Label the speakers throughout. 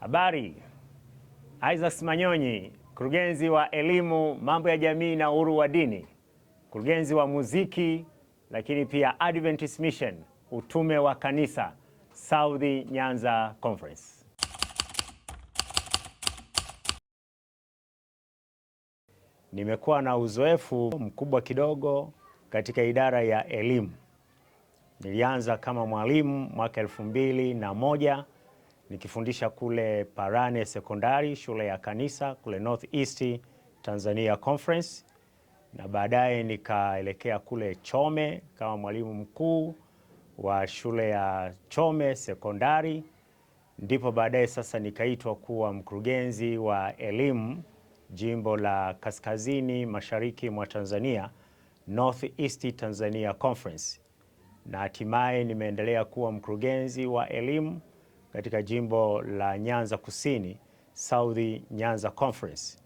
Speaker 1: Habari. Isaac Manyonyi, mkurugenzi wa elimu, mambo ya jamii na uhuru wa dini, mkurugenzi wa muziki, lakini pia Adventist Mission, utume wa kanisa, South Nyanza Conference. Nimekuwa na uzoefu mkubwa kidogo katika idara ya elimu. Nilianza kama mwalimu mwaka 2001 nikifundisha kule Parane Sekondari, shule ya kanisa kule North East Tanzania Conference, na baadaye nikaelekea kule Chome kama mwalimu mkuu wa shule ya Chome Sekondari. Ndipo baadaye sasa nikaitwa kuwa mkurugenzi wa elimu jimbo la Kaskazini Mashariki mwa Tanzania, North East Tanzania Conference, na hatimaye nimeendelea kuwa mkurugenzi wa elimu katika jimbo la Nyanza Kusini, South Nyanza Conference,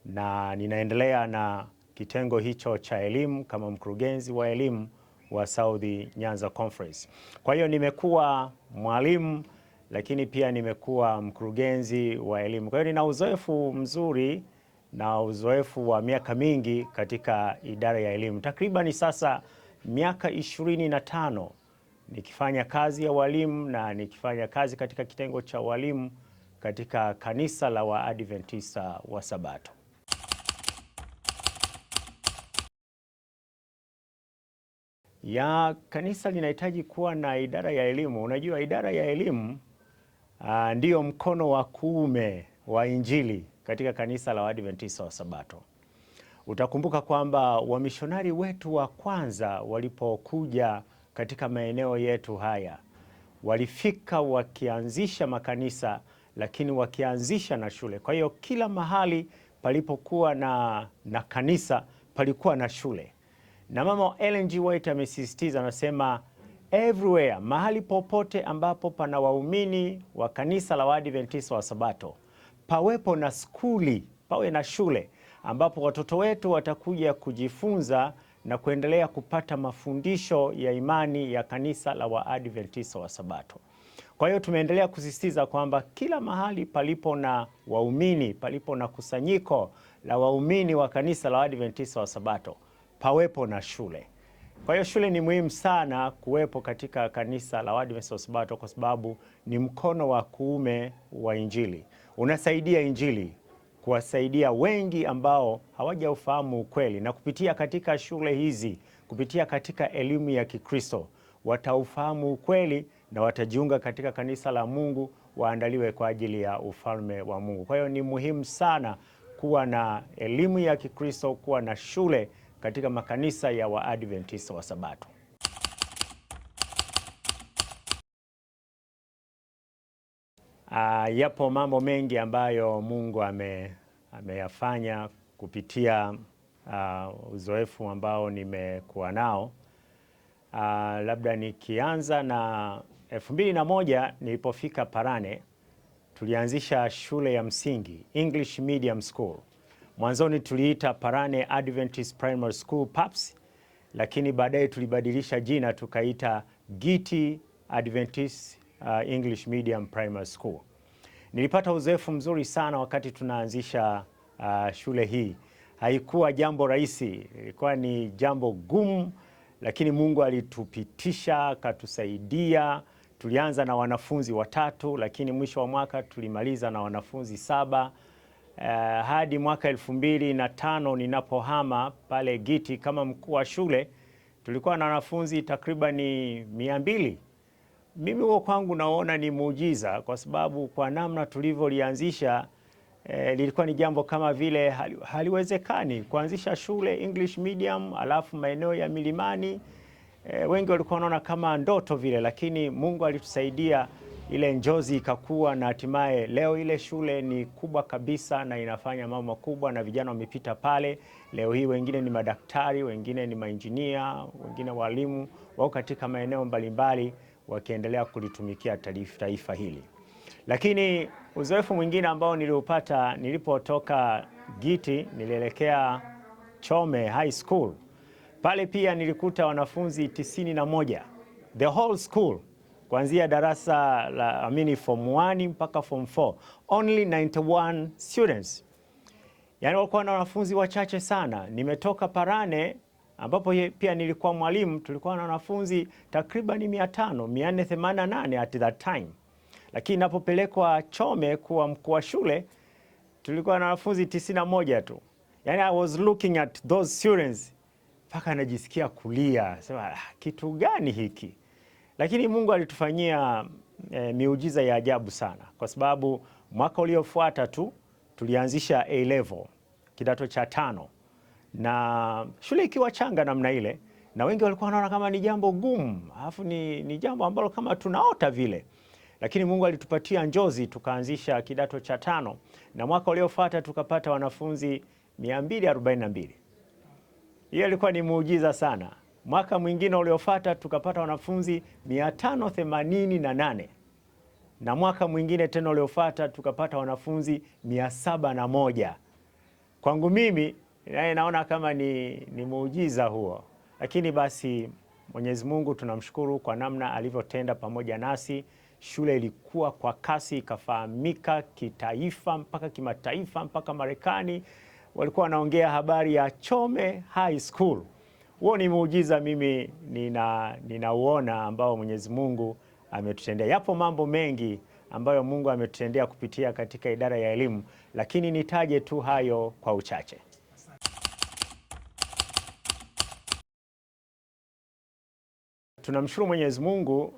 Speaker 1: na ninaendelea na kitengo hicho cha elimu kama mkurugenzi wa elimu wa South Nyanza Conference. Kwa hiyo nimekuwa mwalimu, lakini pia nimekuwa mkurugenzi wa elimu. Kwa hiyo nina uzoefu mzuri na uzoefu wa miaka mingi katika idara ya elimu. Takriban sasa miaka 25 nikifanya kazi ya walimu na nikifanya kazi katika kitengo cha walimu katika kanisa la Waadventista wa Sabato. Kanisa linahitaji kuwa na idara ya elimu. Unajua, idara ya elimu ndiyo mkono wa kuume wa Injili katika kanisa la Waadventista wa Sabato. Utakumbuka kwamba wamishonari wetu wa kwanza walipokuja katika maeneo yetu haya, walifika wakianzisha makanisa, lakini wakianzisha na shule. Kwa hiyo kila mahali palipokuwa na kanisa palikuwa na shule. Na Mama Ellen G. White amesisitiza, anasema everywhere, mahali popote ambapo pana waumini wa kanisa la Waadventista wa Sabato, pawepo na skuli, pawe na shule ambapo watoto wetu watakuja kujifunza na kuendelea kupata mafundisho ya imani ya kanisa la Waadventista wa Sabato. Kwa hiyo tumeendelea kusisitiza kwamba kila mahali palipo na waumini, palipo na kusanyiko la waumini wa kanisa la Waadventista wa Sabato, pawepo na shule. Kwa hiyo shule ni muhimu sana kuwepo katika kanisa la Waadventista wa Sabato, kwa sababu ni mkono wa kuume wa Injili. Unasaidia Injili kuwasaidia wengi ambao hawajaufahamu ukweli, na kupitia katika shule hizi, kupitia katika elimu ya Kikristo, wataufahamu ukweli na watajiunga katika kanisa la Mungu, waandaliwe kwa ajili ya ufalme wa Mungu. Kwa hiyo ni muhimu sana kuwa na elimu ya Kikristo, kuwa na shule katika makanisa ya Waadventista wa Sabato. Yapo mambo mengi ambayo Mungu ameyafanya kupitia uzoefu ambao nimekuwa nao. Labda nikianza na 2001 nilipofika Parane, tulianzisha shule ya msingi, English Medium School. Mwanzoni tuliita Parane Adventist Primary School PAPS, lakini baadaye tulibadilisha jina tukaita Giti Adventist English Medium Primary School. Nilipata uzoefu mzuri sana wakati tunaanzisha shule hii. Haikuwa jambo rahisi, ilikuwa ni jambo gumu, lakini Mungu alitupitisha, akatusaidia. Tulianza na wanafunzi 3, lakini mwisho wa mwaka tulimaliza na wanafunzi 7. Hadi mwaka 2005 ninapohama pale Giti kama mkuu wa shule, tulikuwa na wanafunzi takribani 200. Mimi huo kwangu naona ni muujiza, kwa sababu kwa namna tulivyolianzisha lilikuwa ni jambo kama vile haliwezekani kuanzisha shule English medium alafu maeneo ya milimani. Wengi walikuwa wanaona kama ndoto vile, lakini Mungu alitusaidia, ile njozi ikakua, na hatimaye leo ile shule ni kubwa kabisa na inafanya mambo makubwa, na vijana wamepita pale. Leo hii wengine ni madaktari, wengine ni mainjinia, wengine walimu, wao katika maeneo mbalimbali wakiendelea kulitumikia taifa hili. Lakini uzoefu mwingine ambao niliupata nilipotoka Giti, nilielekea Chome High School. Pale pia nilikuta wanafunzi 91, the whole school kuanzia darasa la form 1 mpaka form 4, only 91 students. Yani walikuwa na wanafunzi wachache sana. Nimetoka Parane ambapo pia nilikuwa mwalimu, tulikuwa na wanafunzi takriban 500, 488 at that time. Lakini napopelekwa Chome kuwa mkuu wa shule tulikuwa na wanafunzi 91 tu. Yani I was looking at those students mpaka najisikia kulia, sema kitu gani hiki? Lakini Mungu alitufanyia miujiza ya ajabu sana, kwa sababu mwaka uliofuata tu tulianzisha A level kidato cha 5, na shule ikiwa changa namna ile, na wengi walikuwa wanaona kama ni jambo gumu, alafu ni jambo ambalo kama tunaota vile. Lakini Mungu alitupatia njozi, tukaanzisha kidato cha 5, na mwaka uliofuata tukapata wanafunzi 242. Hiyo ilikuwa ni muujiza sana. Mwaka mwingine uliofuata tukapata wanafunzi 588, na mwaka mwingine tena uliofuata tukapata wanafunzi 701. Kwangu mimi naona kama ni muujiza huo, lakini basi Mwenyezi Mungu tunamshukuru kwa namna alivyotenda pamoja nasi. Shule ilikuwa kwa kasi, ikafahamika kitaifa mpaka kimataifa, mpaka Marekani walikuwa wanaongea habari ya Chome High School. Huo ni muujiza mimi ninauona ambao Mwenyezi Mungu ametutendea. Yapo mambo mengi ambayo Mungu ametutendea kupitia katika idara ya elimu, lakini nitaje tu hayo kwa uchache. Tunamshukuru Mwenyezi Mungu,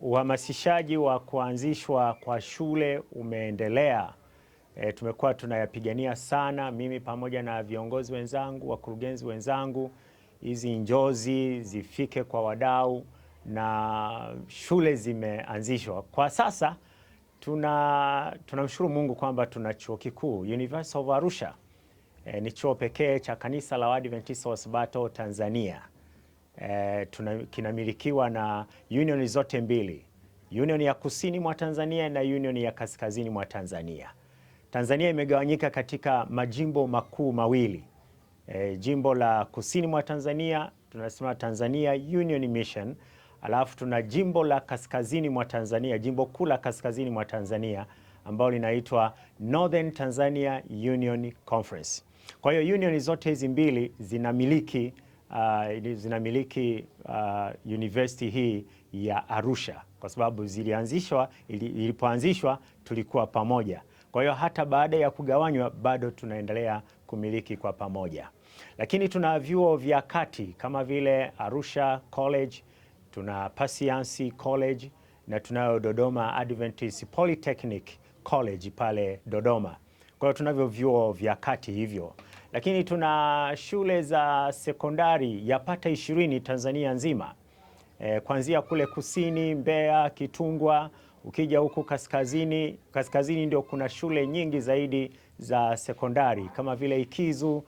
Speaker 1: uhamasishaji wa kuanzishwa kwa shule umeendelea. Tumekuwa tunayapigania sana, mimi pamoja na viongozi wenzangu, wakurugenzi wenzangu, hizi njozi zifike kwa wadau na shule zimeanzishwa. Kwa sasa tunamshukuru Mungu kwamba tuna chuo kikuu University of Arusha. Ni chuo pekee cha kanisa la Waadventista wa Sabato Tanzania. Kinamilikiwa na union zote mbili, union ya kusini mwa Tanzania na union ya kaskazini mwa Tanzania. Tanzania imegawanyika katika majimbo makuu mawili. Jimbo la kusini mwa Tanzania tunasema Tanzania Union Mission, alafu tuna jimbo la kaskazini mwa Tanzania, jimbo kuu la kaskazini mwa Tanzania ambalo linaitwa Northern Tanzania Union Conference. Kwa hiyo union zote hizi mbili zinamiliki university hii ya Arusha, kwa sababu ilipoanzishwa tulikuwa pamoja. Kwa hiyo hata baada ya kugawanywa bado tunaendelea kumiliki kwa pamoja. Lakini tuna vyuo vya kati kama vile Arusha College, tuna Pasiansi College na tunayo Dodoma Adventist Polytechnic College pale Dodoma. Kwa hiyo tunavyo vyuo vya kati hivyo. Lakini tuna shule za sekondari yapata 20 Tanzania nzima. Kuanzia kule kusini Mbeya, Kitungwa, ukija huku kaskazini ndio kuna shule nyingi zaidi za sekondari kama vile Ikizu,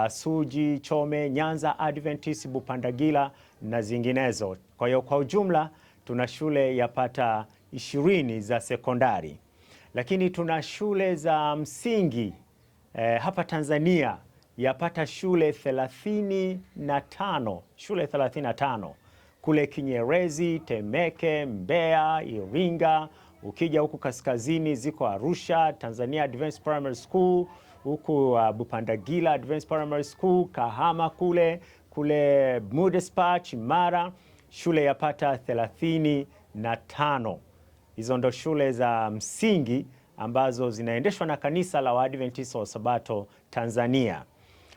Speaker 1: Suji, Chome, Nyanza Adventist, Bupandagila na zinginezo. Kwa hiyo kwa ujumla tuna shule yapata 20 za sekondari. Lakini tuna shule za msingi hapa Tanzania yapata shule 35, shule 35 kule Kinyerezi, Temeke, Mbeya, Iringa. Ukija huku kaskazini ziko Arusha Tanzania Advanced Primary School, huku Bupandagila Advanced Primary School, Kahama kule Mudespach, Mara, shule yapata 35. Hizo ndo shule za msingi ambazo zinaendeshwa na kanisa la Waadventista wa Sabato Tanzania.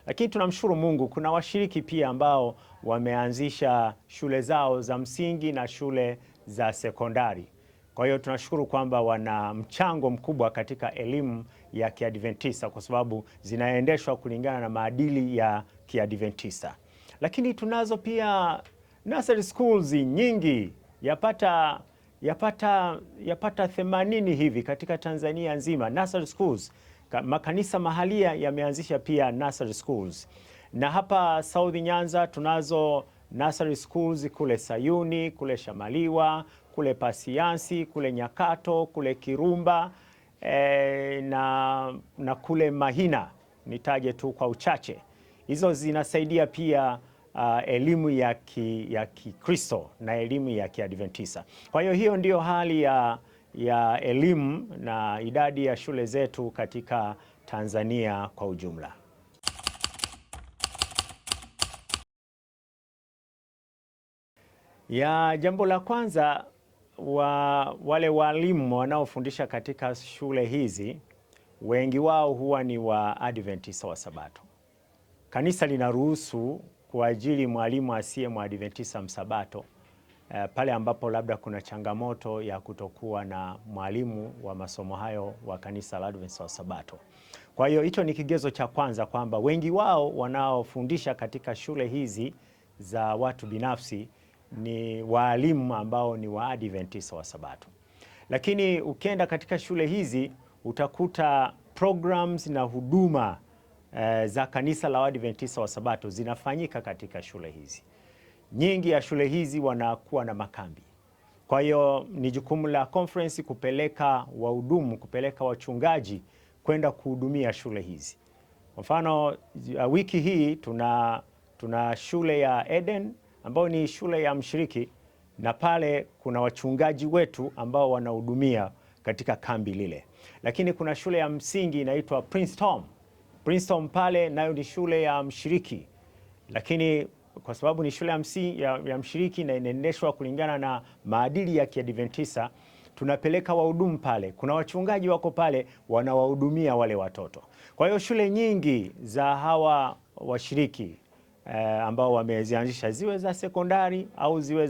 Speaker 1: Lakini tunamshukuru Mungu, kuna washiriki pia ambao wameanzisha shule zao za msingi na shule za sekondari. Kwa hiyo tunashukuru kwamba wana mchango mkubwa katika elimu ya Kiadventista kwa sababu zinaendeshwa kulingana na maadili ya Kiadventista. Lakini tunazo pia nursery schools nyingi yapata 80 hivi katika Tanzania nzima, nursery schools. Makanisa mahalia yameanzisha pia nursery schools. Na hapa South Nyanza tunazo nursery schools kule Sayuni, kule Shamaliwa, kule Pasiansi, kule Nyakato, kule Kirumba na kule Mahina, nitaje tu kwa uchache. Hizo zinasaidia pia elimu ya Kikristo na elimu ya Kiadventista. Kwa hiyo hiyo ndio hali ya elimu na idadi ya shule zetu katika Tanzania kwa ujumla. Jambo la kwanza, wale walimu wanaofundisha katika shule hizi wengi wao huwa ni Waadventista wa Sabato. Kanisa linaruhusu kuajiri mwalimu asiye Mwadventista msabato pale ambapo labda kuna changamoto ya kutokuwa na mwalimu wa masomo hayo wa kanisa la Adventista wa Sabato. Kwa hiyo hicho ni kigezo cha kwanza, kwamba wengi wao wanaofundisha katika shule hizi za watu binafsi ni walimu ambao ni Waadventista wa Sabato. Lakini ukienda katika shule hizi utakuta programs na huduma za kanisa la Waadventista wa Sabato zinafanyika katika shule hizi. Nyingi ya shule hizi wanakuwa na makambi. Kwa hiyo ni jukumu la conference kupeleka wahudumu, kupeleka wachungaji kwenda kuhudumia shule hizi. Kwa mfano, wiki hii tuna shule ya Eden ambayo ni shule ya mshiriki, na pale kuna wachungaji wetu ambao wanahudumia katika kambi lile. Lakini kuna shule ya msingi inaitwa Princeton. Princeton pale nayo ni shule ya mshiriki, lakini kwa sababu ni shule ya mshiriki na inaendeshwa kulingana na maadili ya Kiadventista, tunapeleka wahudumu pale. Kuna wachungaji wako pale wanawahudumia wale watoto. Kwa hiyo shule nyingi za hawa washiriki ambao wamezianzisha, ziwe za sekondari au ziwe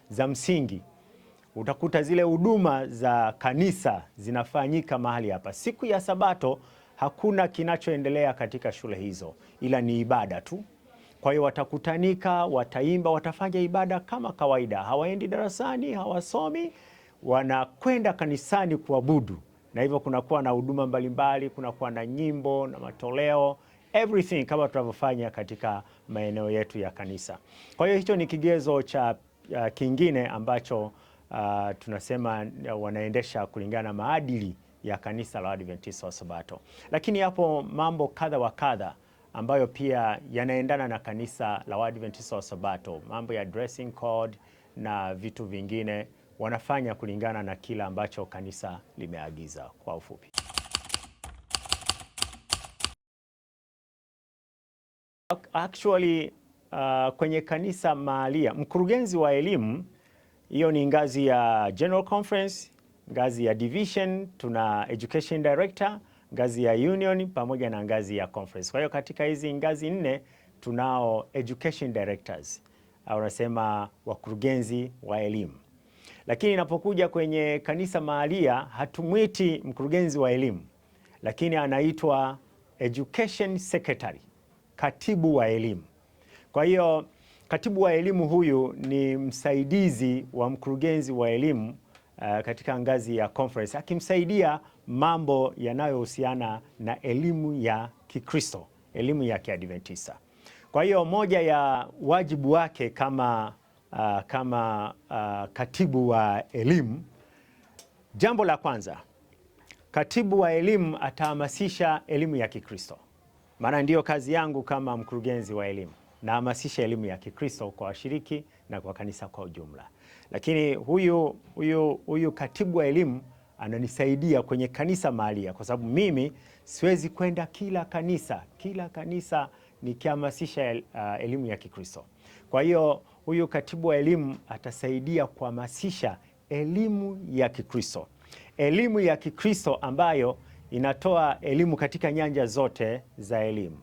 Speaker 1: za msingi, utakuta zile huduma za kanisa zinafanyika mahali hapa. Siku ya Sabato hakuna kinachoendelea katika shule hizo, ila ni ibada tu. Kwa hiyo watakutanika, wataimba, watafanya ibada kama kawaida. Hawaendi darasani, hawasomi, wanakwenda kanisani kuabudu. Na hivyo kunakuwa na huduma mbalimbali, kunakuwa na nyimbo na matoleo, everything kama tunavyofanya katika maeneo yetu ya kanisa. Kwa hiyo hicho ni kigezo cha kingine ambacho tunasema wanaendesha kulingana na maadili ya kanisa la Adventista wa Sabato. Lakini hapo mambo kadha wa kadha ambayo pia yanaendana na kanisa la Adventista wa Sabato, mambo ya dressing code na vitu vingine, wanafanya kulingana na kila ambacho kanisa limeagiza. Kwa ufupi, actually kwenye kanisa mahalia, mkurugenzi wa elimu, hiyo ni ngazi ya General Conference, ngazi ya Division, tuna Education Director, ngazi ya Union pamoja na ngazi ya Conference. Kwa hiyo katika hizi ngazi 4 tunao Education Directors, au unasema wakurugenzi wa elimu. Lakini inapokuja kwenye kanisa mahalia, hatumwiti mkurugenzi wa elimu, lakini anaitwa Education Secretary, katibu wa elimu. Kwa hiyo katibu wa elimu huyu ni msaidizi wa mkurugenzi wa elimu katika ngazi ya conference, akimsaidia mambo yanayohusiana na elimu ya Kikristo, elimu ya Kiadventista. Kwa hiyo moja ya wajibu wake kama katibu wa elimu, jambo la kwanza, katibu wa elimu atahamasisha elimu ya Kikristo. Maana ndiyo kazi yangu kama mkurugenzi wa elimu, nahamasisha elimu ya Kikristo kwa washiriki na kwa kanisa kwa ujumla. Lakini huyu katibu wa elimu ananisaidia kwenye kanisa mahalia, kwa sababu mimi siwezi kwenda kila kanisa nikihamasisha elimu ya Kikristo. Kwa hiyo huyu katibu wa elimu atasaidia kuhamasisha elimu ya Kikristo. Elimu ya Kikristo ambayo inatoa elimu katika nyanja zote za elimu.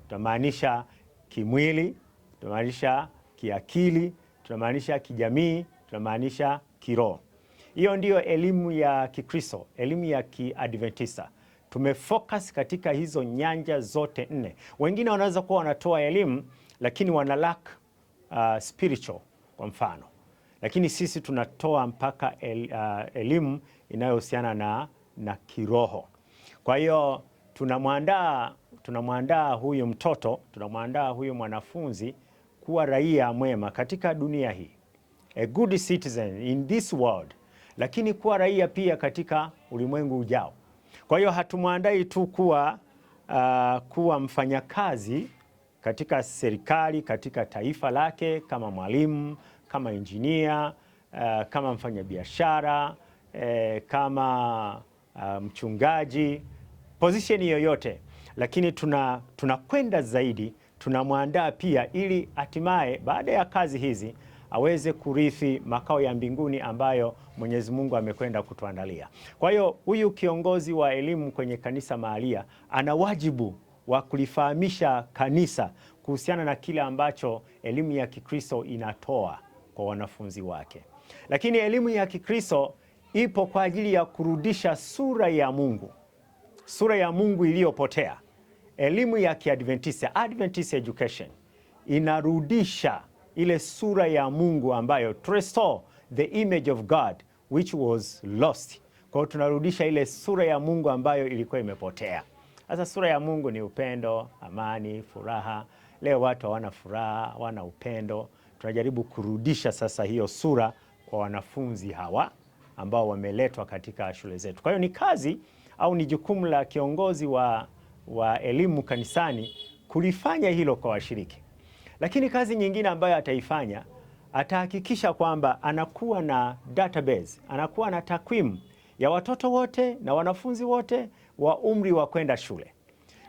Speaker 1: Tunamaanisha kimwili, tunamaanisha kiakili, tunamaanisha kijamii, tunamaanisha kiroho. Hiyo ndiyo elimu ya Kikristo, elimu ya Kiadventista. Tumefocus katika hizo nyanja zote 4. Wengine wanaweza kuwa wanatoa elimu lakini wana lack spiritual kwa mfano. Lakini sisi tunatoa mpaka elimu inayohusiana na kiroho. Kwa hiyo tunamwandaa huyu mtoto, tunamwandaa huyu mwanafunzi kuwa raia mwema katika dunia hii, a good citizen in this world, lakini kuwa raia pia katika ulimwengu ujao. Kwa hiyo hatumwandai tu kuwa mfanyakazi katika serikali, katika taifa lake, kama mwalimu, kama injinia, kama mfanyabiashara, kama mchungaji, position yoyote. Lakini tunakwenda zaidi, tunamwandaa pia ili hatimaye baada ya kazi hizi aweze kurithi makao ya mbinguni ambayo Mwenyezi Mungu amekwenda kutuandalia. Kwa hiyo huyu kiongozi wa elimu kwenye kanisa mahalia ana wajibu wa kulifahamisha kanisa kuhusiana na kile ambacho elimu ya Kikristo inatoa kwa wanafunzi wake. Lakini elimu ya Kikristo ipo kwa ajili ya kurudisha sura ya Mungu iliyopotea. Elimu ya Kiadventista, Adventist education, inarudisha ile sura ya Mungu ambayo, to restore the image of God which was lost. Kwa hiyo tunarudisha ile sura ya Mungu ambayo ilikuwa imepotea. Sasa sura ya Mungu ni upendo, amani, furaha. Leo watu hawana furaha, hawana upendo. Tunajaribu kurudisha sasa hiyo sura kwa wanafunzi hawa ambao wameletwa katika shule zetu. Kwa hiyo ni kazi au ni jukumu la kiongozi wa elimu kanisani kulifanya hilo kwa washiriki. Lakini kazi nyingine ambayo ataifanya, atahakikisha kwamba anakuwa na database, anakuwa na takwimu ya watoto wote na wanafunzi wote wa umri wa kwenda shule.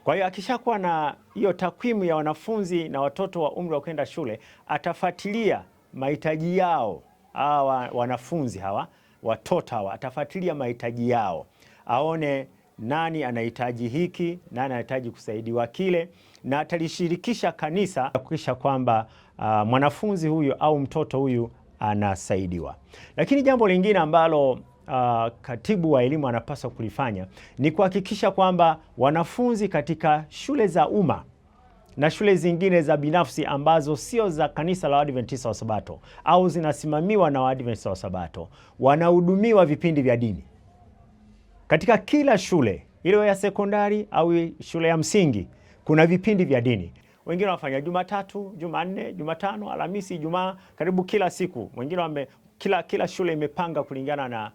Speaker 1: Kwa hiyo akishakuwa na hiyo takwimu ya wanafunzi na watoto wa umri wa kwenda shule, atafuatilia mahitaji yao. Hawa wanafunzi hawa, watoto hawa, atafuatilia mahitaji yao, aone nani anahitaji hiki, nani anahitaji kusaidiwa kile, na atalishirikisha kanisa kuhakikisha kwamba mwanafunzi huyu au mtoto huyu anasaidiwa. Lakini jambo lingine ambalo katibu wa elimu anapaswa kulifanya ni kuhakikisha kwamba wanafunzi katika shule za umma na shule zingine za binafsi ambazo sio za kanisa la Waadventista wa Sabato au zinasimamiwa na Waadventista wa Sabato wanahudumiwa vipindi vya dini. Katika kila shule, ile ya sekondari au shule ya msingi, kuna vipindi vya dini. Wengine wanafanya Jumatatu, Jumanne, Jumatano, Alhamisi, Ijumaa, karibu kila siku. Wengine kila shule imepanga kulingana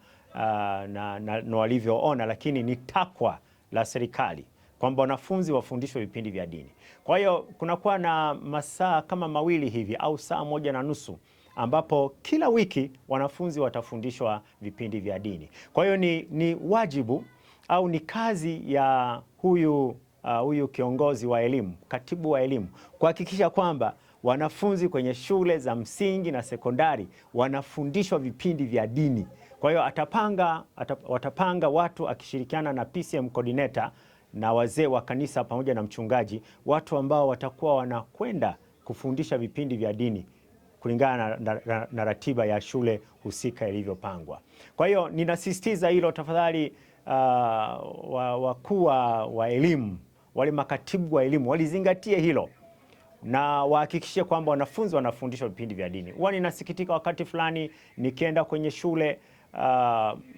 Speaker 1: na walivyoona, lakini ni takwa la serikali kwamba wanafunzi wafundishwe vipindi vya dini. Kwa hiyo kunakuwa na masaa kama mawili hivi au saa moja na nusu ambapo kila wiki wanafunzi watafundishwa vipindi vya dini. Kwa hiyo ni wajibu au ni kazi ya huyu kiongozi wa elimu, katibu wa elimu, kuhakikisha kwamba wanafunzi kwenye shule za msingi na sekondari wanafundishwa vipindi vya dini. Kwa hiyo watapanga watu akishirikiana na PCM coordinator na wazee wa kanisa pamoja na mchungaji, watu ambao watakuwa wanakwenda kufundisha vipindi vya dini kulingana na ratiba ya shule husika ilivyopangwa. Kwa hiyo ninasisitiza hilo tafadhali, wakuu wa elimu, wale makatibu wa elimu walizingatie hilo na wahakikishe kwamba wanafunzi wanafundishwa vipindi vya dini. Huwa ninasikitika wakati fulani nikienda kwenye shule,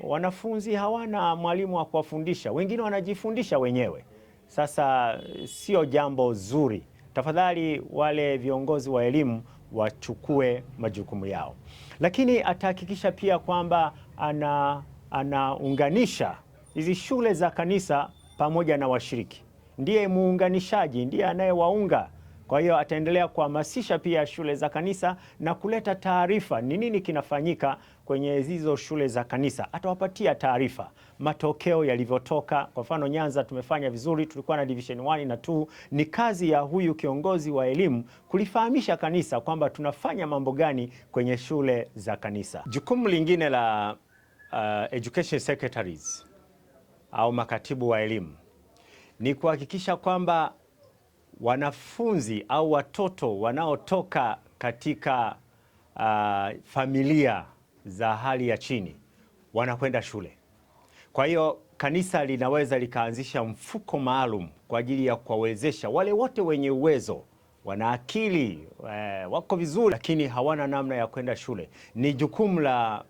Speaker 1: wanafunzi hawana mwalimu wa kuwafundisha, wengine wanajifundisha wenyewe. Sasa sio jambo zuri. Tafadhali wale viongozi wa elimu wachukue majukumu yao. Lakini atahakikisha pia kwamba anaunganisha hizi shule za kanisa pamoja na washiriki. Ndiye muunganishaji, ndiye anayewaunga. Kwa hiyo ataendelea kuhamasisha pia shule za kanisa na kuleta taarifa ni nini kinafanyika kwenye hizo shule za kanisa. Atawapatia taarifa matokeo yalivyotoka. Kwa mfano Nyanza tumefanya vizuri, tulikuwa na division 1 na 2. Ni kazi ya huyu kiongozi wa elimu kulifahamisha kanisa kwamba tunafanya mambo gani kwenye shule za kanisa. Jukumu lingine la education secretaries au makatibu wa elimu ni kuhakikisha kwamba wanafunzi au watoto wanaotoka katika familia za hali ya chini wanakwenda shule. Kwa hiyo kanisa linaweza likaanzisha mfuko maalum kwa ajili ya kuwawezesha wale wote wenye uwezo, wana akili, wako vizuri, lakini hawana namna ya kwenda shule. Ni jukumu la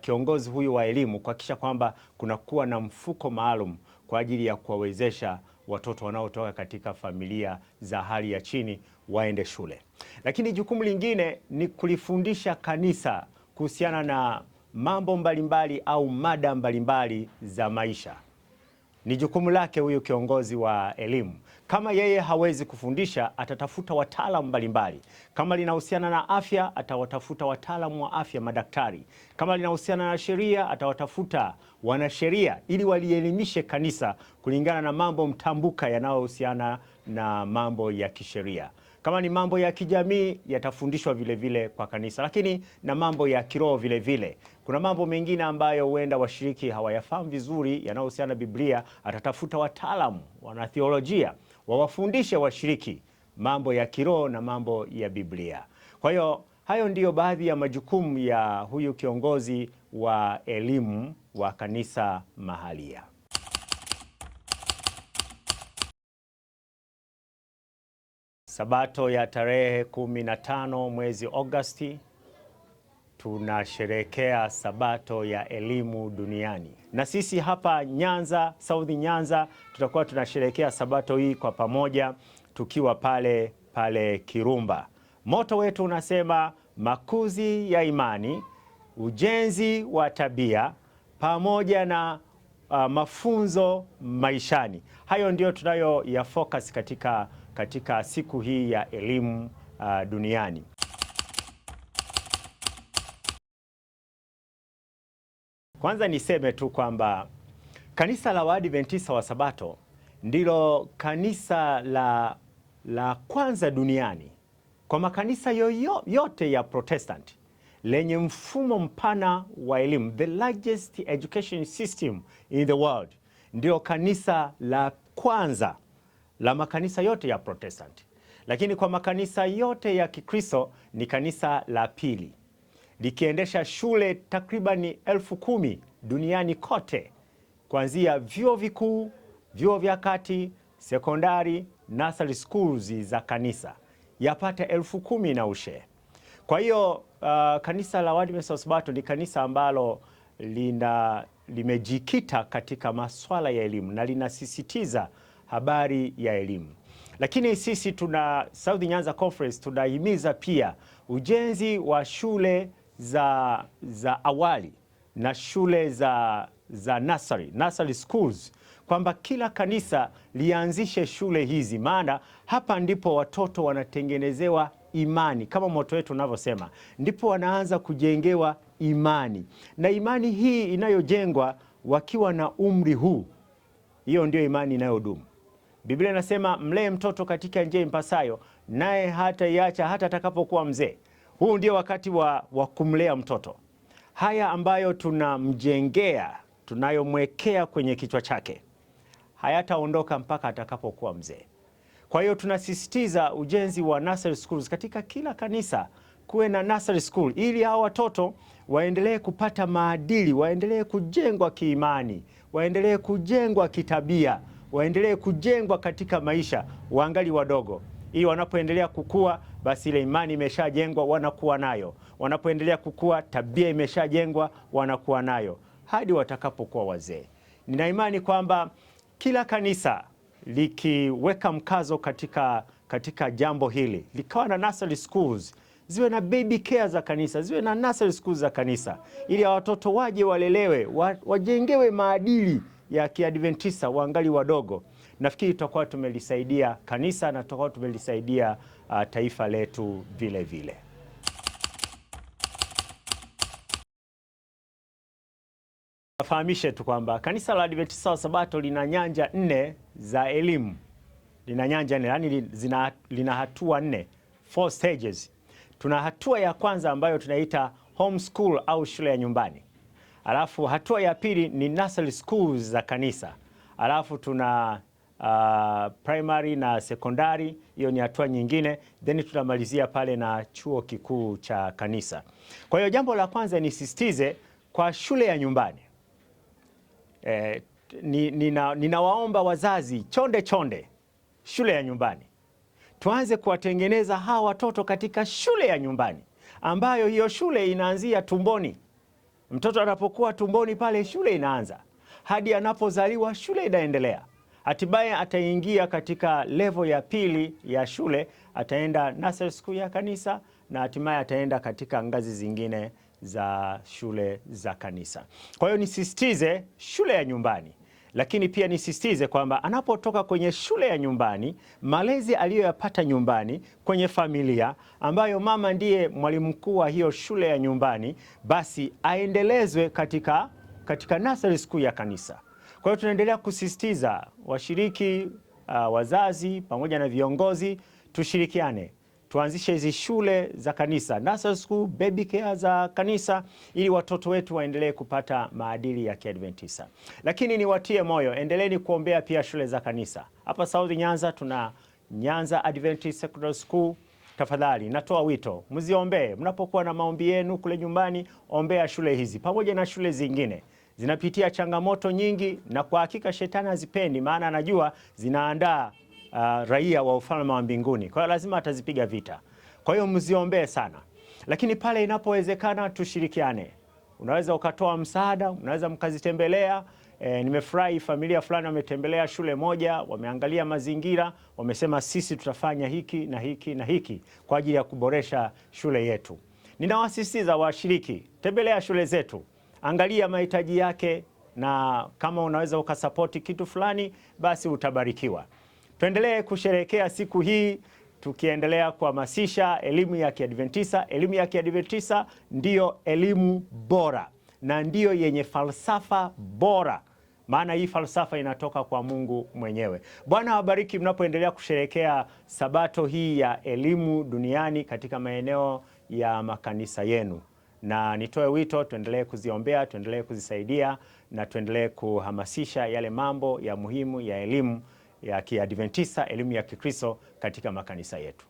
Speaker 1: kiongozi huyu wa elimu kuhakikisha kwamba kunakuwa na mfuko maalum kwa ajili ya kuwawezesha watoto wanaotoka katika familia za hali ya chini waende shule. Lakini jukumu lingine ni kulifundisha kanisa kuhusiana na mambo mbalimbali au mada mbalimbali za maisha. Ni jukumu lake huyu kiongozi wa elimu. Kama yeye hawezi kufundisha, atatafuta wataalamu mbalimbali. Kama linahusiana na afya, atawatafuta wataalamu wa afya, madaktari. Kama linahusiana na sheria, atawatafuta wanasheria ili walielimishe kanisa kulingana na mambo mtambuka yanayohusiana na mambo ya kisheria. Kama ni mambo ya kijamii, yatafundishwa vile vile kwa kanisa, lakini na mambo ya kiroho vile vile. Kuna mambo mengine ambayo huenda washiriki hawayafahamu vizuri yanayohusiana na Biblia, atatafuta wataalamu, wanatheolojia, wawafundishe washiriki mambo ya kiroho na mambo ya Biblia. Kwa hiyo hayo ndiyo baadhi ya majukumu ya huyu kiongozi wa elimu wa kanisa mahalia. Sabato ya tarehe 15 mwezi Agosti tunasherehekea Sabato ya elimu duniani. Na sisi hapa Nyanza, South Nyanza, tutakuwa tunasherehekea Sabato hii kwa pamoja tukiwa pale Kirumba. Moto wetu unasema makuzi ya imani, ujenzi wa tabia pamoja na mafunzo maishani. Hayo ndio tunayo ya focus katika siku hii ya elimu duniani. Kwanza niseme tu kwamba kanisa la Waadventista wa Sabato ndilo kanisa la kwanza duniani kwa makanisa yote ya Protestant lenye mfumo mpana wa elimu, the largest education system in the world. Ndio kanisa la kwanza la makanisa yote ya Protestant, lakini kwa makanisa yote ya Kikristo ni kanisa la pili, likiendesha shule takribani 10,000 duniani kote, kuanzia vyuo vikuu, vyuo vya kati, sekondari, nursery schools za kanisa yapata 10,000 na ushe. Kwa hiyo kanisa la Waadventista wa Sabato ni kanisa ambalo limejikita katika masuala ya elimu na linasisitiza habari ya elimu. Lakini sisi South Nyanza Conference tunahimiza pia ujenzi wa shule za awali na shule za nursery schools, kwamba kila kanisa lianzishe shule hizi, maana hapa ndipo watoto wanatengenezewa imani, kama moto wetu unavyosema, ndipo wanaanza kujengewa imani, na imani hii inayojengwa wakiwa na umri huu, hiyo ndio imani inayodumu. Biblia inasema mlee mtoto katika njia impasayo, naye hataiacha hata atakapokuwa mzee. Huu ndio wakati wa kumlea mtoto. Haya ambayo tunamjengea, tunayomwekea kwenye kichwa chake, hayataondoka mpaka atakapokuwa mzee. Kwa hiyo tunasisitiza ujenzi wa nursery schools katika kila kanisa, kuwe na nursery school ili hao watoto waendelee kupata maadili, waendelee kujengwa kiimani, waendelee kujengwa kitabia, waendelee kujengwa katika maisha wangali wadogo, ili wanapoendelea kukua, basi ile imani imeshajengwa, wanakuwa nayo. Wanapoendelea kukua, tabia imeshajengwa, wanakuwa nayo hadi watakapokuwa wazee. Nina imani kwamba kila kanisa likiweka mkazo katika jambo hili, likawa na nursery schools, ziwe na baby care za kanisa, ziwe na nursery schools za kanisa, ili watoto waje walelewe, wajengewe maadili ya Kiadventista wangali wadogo, nafikiri tutakuwa tumelisaidia kanisa na tutakuwa tumelisaidia taifa letu vile vile. Fahamishe tu kwamba kanisa la Adventista wa Sabato lina nyanja 4 za elimu. Lina nyanja 4, yani lina hatua 4, 4 stages. Tuna hatua ya kwanza ambayo tunaita homeschool au shule ya nyumbani. Alafu hatua ya pili ni nursery schools za kanisa. Alafu tuna primary na sekondari, hiyo ni hatua nyingine. Then tunamalizia pale na chuo kikuu cha kanisa. Kwa hiyo jambo la kwanza nisisitize kwa shule ya nyumbani. Ninawaomba wazazi chonde shule ya nyumbani, tuanze kuwatengeneza hawa watoto katika shule ya nyumbani, ambayo hiyo shule inaanzia tumboni. Mtoto anapokuwa tumboni pale shule inaanza, hadi anapozaliwa shule inaendelea. Hatimaye ataingia katika level ya pili ya shule, ataenda nursery school ya kanisa, na hatimaye ataenda katika ngazi zingine za shule za kanisa. Kwa hiyo nisisitize shule ya nyumbani. lakini pia nisisitize kwamba anapotoka kwenye shule ya nyumbani, malezi aliyoyapata nyumbani kwenye familia ambayo mama ndiye mwalimu mkuu wa hiyo shule ya nyumbani, basi aendelezwe katika nursery school ya kanisa. Kwa hiyo tunaendelea kusisitiza washiriki, wazazi pamoja na viongozi, tushirikiane tuanzishe hizi shule za kanisa, nursery school, baby care za kanisa, ili watoto wetu waendelee kupata maadili ya Kiadventista. Lakini niwatie moyo, endeleeni kuombea pia shule za kanisa. Hapa South Nyanza tuna Nyanza Adventist Secondary School. Tafadhali natoa wito, mziombee. Mnapokuwa na maombi yenu kule nyumbani, ombea shule hizi pamoja na shule zingine. Zinapitia changamoto nyingi, na kwa hakika shetani hazipendi, maana anajua zinaandaa raia wa ufalme wa mbinguni. Kwa hiyo lazima atazipiga vita. Kwa hiyo mziombee sana. Lakini pale inapowezekana tushirikiane. Unaweza ukatoa msaada, unaweza mkazitembelea. Nimefurahi familia fulani wametembelea shule moja, wameangalia mazingira, wamesema sisi tutafanya hiki na hiki na hiki kwa ajili ya kuboresha shule yetu. Ninawasisitiza washiriki, tembelea shule zetu, angalia mahitaji yake, na kama unaweza ukasapoti kitu fulani, basi utabarikiwa. Tuendelee kusherehekea siku hii tukiendelea kuhamasisha elimu ya Kiadventista. Elimu ya Kiadventista ndiyo elimu bora na ndiyo yenye falsafa bora, maana hii falsafa inatoka kwa Mungu mwenyewe. Bwana awabariki mnapoendelea kusherehekea sabato hii ya elimu duniani katika maeneo ya makanisa yenu. Na nitoe wito, tuendelee kuziombea, tuendelee kuzisaidia, na tuendelee kuhamasisha yale mambo ya muhimu ya elimu ya Kiadventista, elimu ya Kikristo katika makanisa yetu.